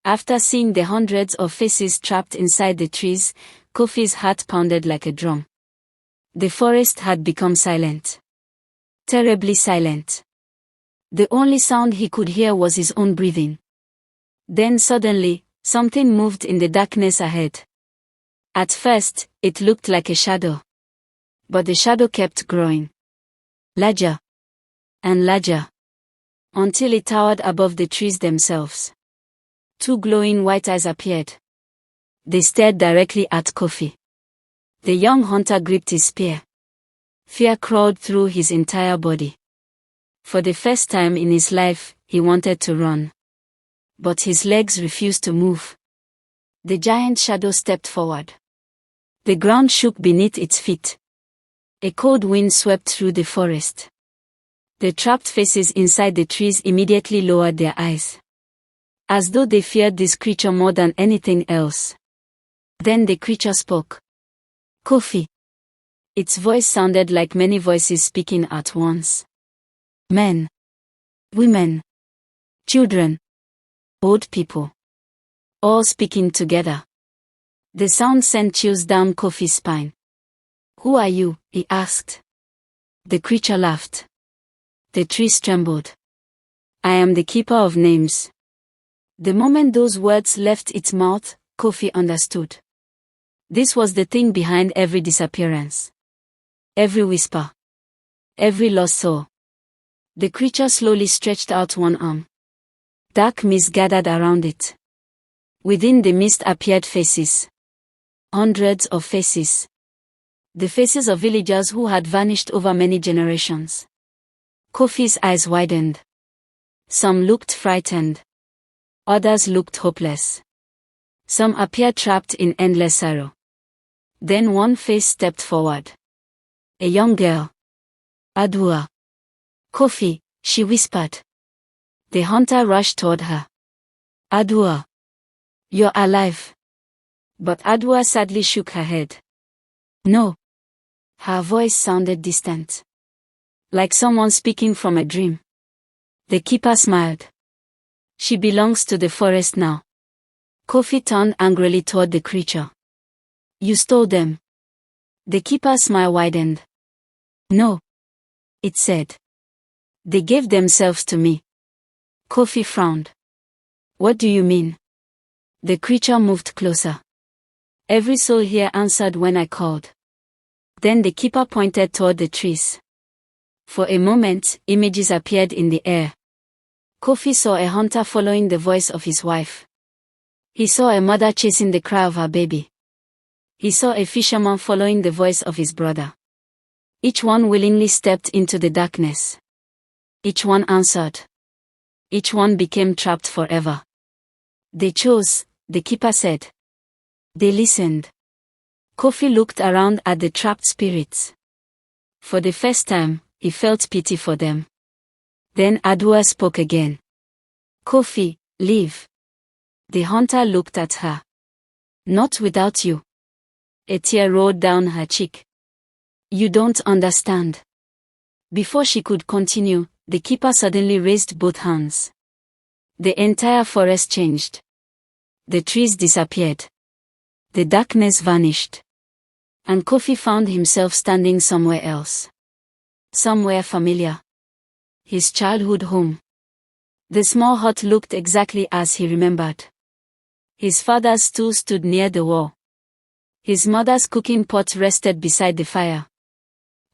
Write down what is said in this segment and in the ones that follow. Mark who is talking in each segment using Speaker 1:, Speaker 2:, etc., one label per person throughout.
Speaker 1: After seeing the hundreds of faces trapped inside the trees, Kofi's heart pounded like a drum. The forest had become silent. Terribly silent. The only sound he could hear was his own breathing. Then suddenly, something moved in the darkness ahead. At first, it looked like a shadow. But the shadow kept growing. Larger. And larger. Until it towered above the trees themselves. Two glowing white eyes appeared. They stared directly at Kofi. The young hunter gripped his spear. Fear crawled through his entire body. For the first time in his life, he wanted to run. But his legs refused to move. The giant shadow stepped forward. The ground shook beneath its feet. A cold wind swept through the forest. The trapped faces inside the trees immediately lowered their eyes. As though they feared this creature more than anything else. Then the creature spoke. Kofi. Its voice sounded like many voices speaking at once. Men. Women. Children. Old people. All speaking together. The sound sent chills down Kofi's spine. Who are you? He asked. The creature laughed. The trees trembled. I am the keeper of names. The moment those words left its mouth, Kofi understood. This was the thing behind every disappearance. Every whisper. Every lost soul. The creature slowly stretched out one arm. Dark mist gathered around it. Within the mist appeared faces. Hundreds of faces. The faces of villagers who had vanished over many generations. Kofi's eyes widened. Some looked frightened. Others looked hopeless. Some appeared trapped in endless sorrow. Then one face stepped forward. A young girl. Adua. Kofi, she whispered. The hunter rushed toward her. Adua. You're alive. But Adua sadly shook her head. No. Her voice sounded distant. Like someone speaking from a dream. The keeper smiled. She belongs to the forest now. Kofi turned angrily toward the creature. You stole them. The keeper's smile widened. No. It said. They gave themselves to me. Kofi frowned. What do you mean? The creature moved closer. Every soul here answered when I called. Then the keeper pointed toward the trees. For a moment, images appeared in the air. Kofi saw a hunter following the voice of his wife. He saw a mother chasing the cry of her baby. He saw a fisherman following the voice of his brother. Each one willingly stepped into the darkness. Each one answered. Each one became trapped forever. They chose, the keeper said. They listened. Kofi looked around at the trapped spirits. For the first time, he felt pity for them. Then Adua spoke again. Kofi, leave. The hunter looked at her. Not without you. A tear rolled down her cheek. You don't understand. Before she could continue, the keeper suddenly raised both hands. The entire forest changed. The trees disappeared. The darkness vanished. And Kofi found himself standing somewhere else. Somewhere familiar. His childhood home. The small hut looked exactly as he remembered. His father's stool stood near the wall. His mother's cooking pot rested beside the fire.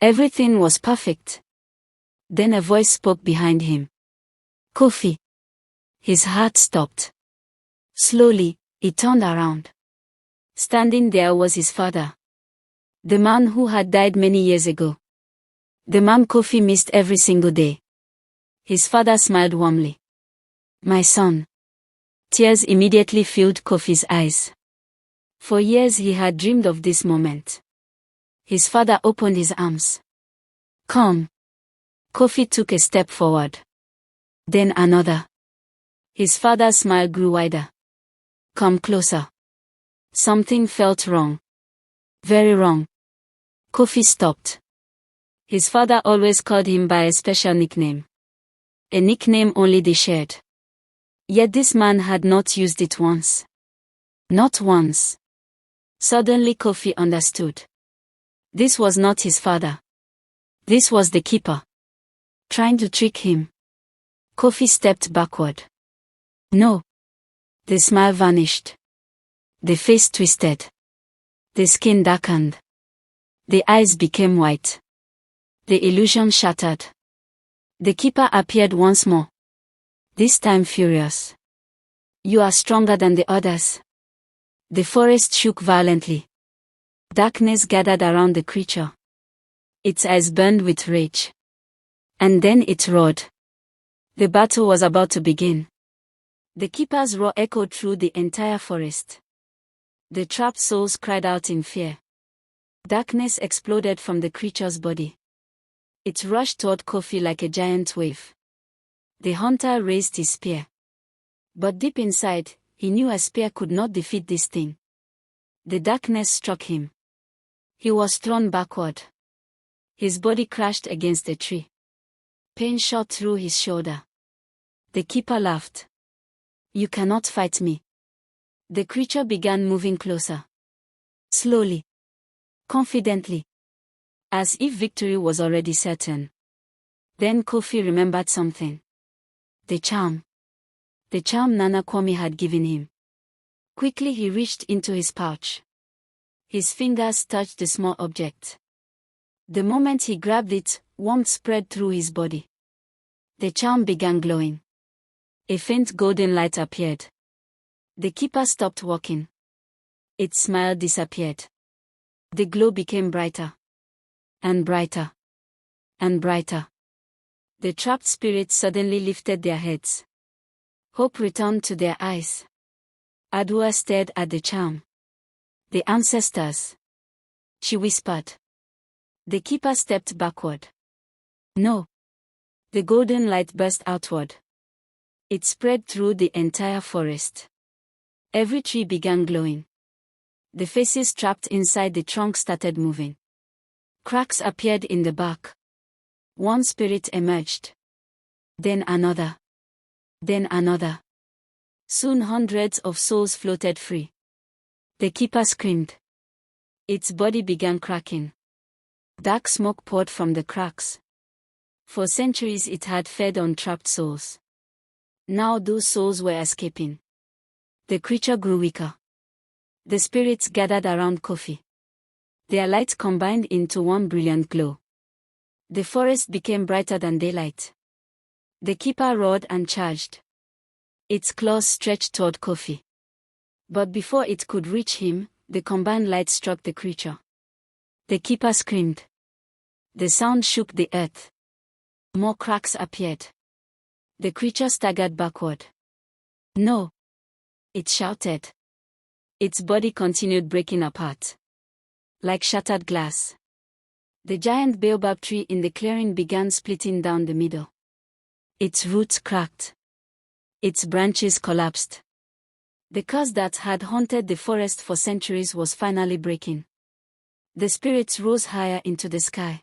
Speaker 1: Everything was perfect. Then a voice spoke behind him. Kofi. His heart stopped. Slowly, he turned around. Standing there was his father. The man who had died many years ago. The man Kofi missed every single day. His father smiled warmly. My son. Tears immediately filled Kofi's eyes. For years he had dreamed of this moment. His father opened his arms. Come. Kofi took a step forward. Then another. His father's smile grew wider. Come closer. Something felt wrong. Very wrong. Kofi stopped. His father always called him by a special nickname. A nickname only they shared. Yet this man had not used it once. Not once. Suddenly Kofi understood. This was not his father. This was the keeper. Trying to trick him. Kofi stepped backward. No. The smile vanished. The face twisted. The skin darkened. The eyes became white. The illusion shattered. The keeper appeared once more. This time furious. You are stronger than the others. The forest shook violently. Darkness gathered around the creature. Its eyes burned with rage. And then it roared. The battle was about to begin. The keeper's roar echoed through the entire forest. The trapped souls cried out in fear. Darkness exploded from the creature's body. It rushed toward Kofi like a giant wave. The hunter raised his spear. But deep inside, he knew a spear could not defeat this thing. The darkness struck him. He was thrown backward. His body crashed against a tree. Pain shot through his shoulder. The keeper laughed. You cannot fight me. The creature began moving closer. Slowly. Confidently. As if victory was already certain. Then Kofi remembered something. The charm. The charm Nana Kwame had given him. Quickly he reached into his pouch. His fingers touched the small object. The moment he grabbed it, warmth spread through his body. The charm began glowing. A faint golden light appeared. The keeper stopped walking. Its smile disappeared. The glow became brighter. And brighter. And brighter. The trapped spirits suddenly lifted their heads. Hope returned to their eyes. Adua stared at the charm. The ancestors. She whispered. The keeper stepped backward. No. The golden light burst outward. It spread through the entire forest. Every tree began glowing. The faces trapped inside the trunk started moving. Cracks appeared in the bark. One spirit emerged. Then another. Then another. Soon hundreds of souls floated free. The keeper screamed. Its body began cracking. Dark smoke poured from the cracks. For centuries it had fed on trapped souls. Now those souls were escaping. The creature grew weaker. The spirits gathered around Kofi. Their light combined into one brilliant glow. The forest became brighter than daylight. The keeper roared and charged. Its claws stretched toward Kofi. But before it could reach him, the combined light struck the creature. The keeper screamed. The sound shook the earth. More cracks appeared. The creature staggered backward. No! It shouted. Its body continued breaking apart. Like shattered glass. The giant baobab tree in the clearing began splitting down the middle. Its roots cracked. Its branches collapsed. The curse that had haunted the forest for centuries was finally breaking. The spirits rose higher into the sky.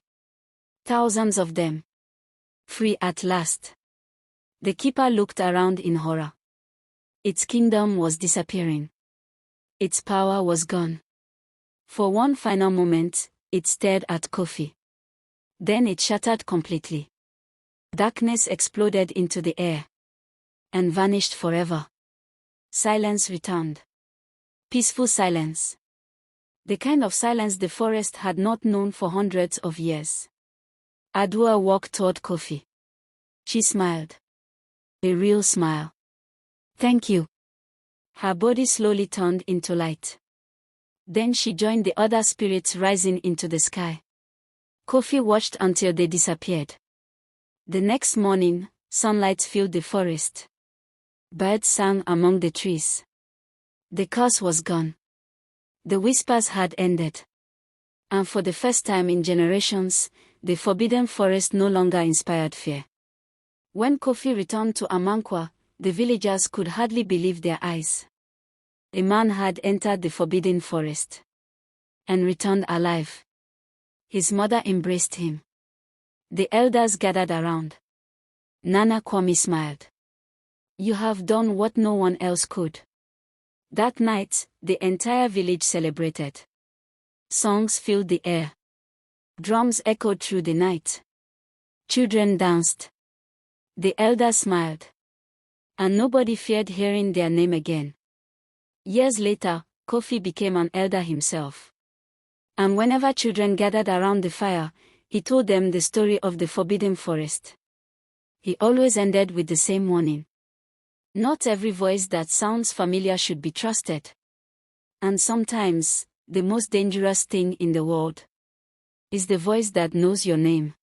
Speaker 1: Thousands of them. Free at last. The keeper looked around in horror. Its kingdom was disappearing. Its power was gone. For one final moment, it stared at Kofi. Then it shattered completely. Darkness exploded into the air. And vanished forever. Silence returned. Peaceful silence. The kind of silence the forest had not known for hundreds of years. Adua walked toward Kofi. She smiled. A real smile. Thank you. Her body slowly turned into light. Then she joined the other spirits rising into the sky. Kofi watched until they disappeared. The next morning, sunlight filled the forest. Birds sang among the trees. The curse was gone. The whispers had ended. And for the first time in generations, the forbidden forest no longer inspired fear. When Kofi returned to Amankwa, the villagers could hardly believe their eyes. A man had entered the forbidden forest. And returned alive. His mother embraced him. The elders gathered around. Nana Kwame smiled. You have done what no one else could. That night, the entire village celebrated. Songs filled the air. Drums echoed through the night. Children danced. The elders smiled. And nobody feared hearing their name again. Years later, Kofi became an elder himself. And whenever children gathered around the fire, he told them the story of the forbidden forest. He always ended with the same warning. Not every voice that sounds familiar should be trusted. And sometimes, the most dangerous thing in the world is the voice that knows your name.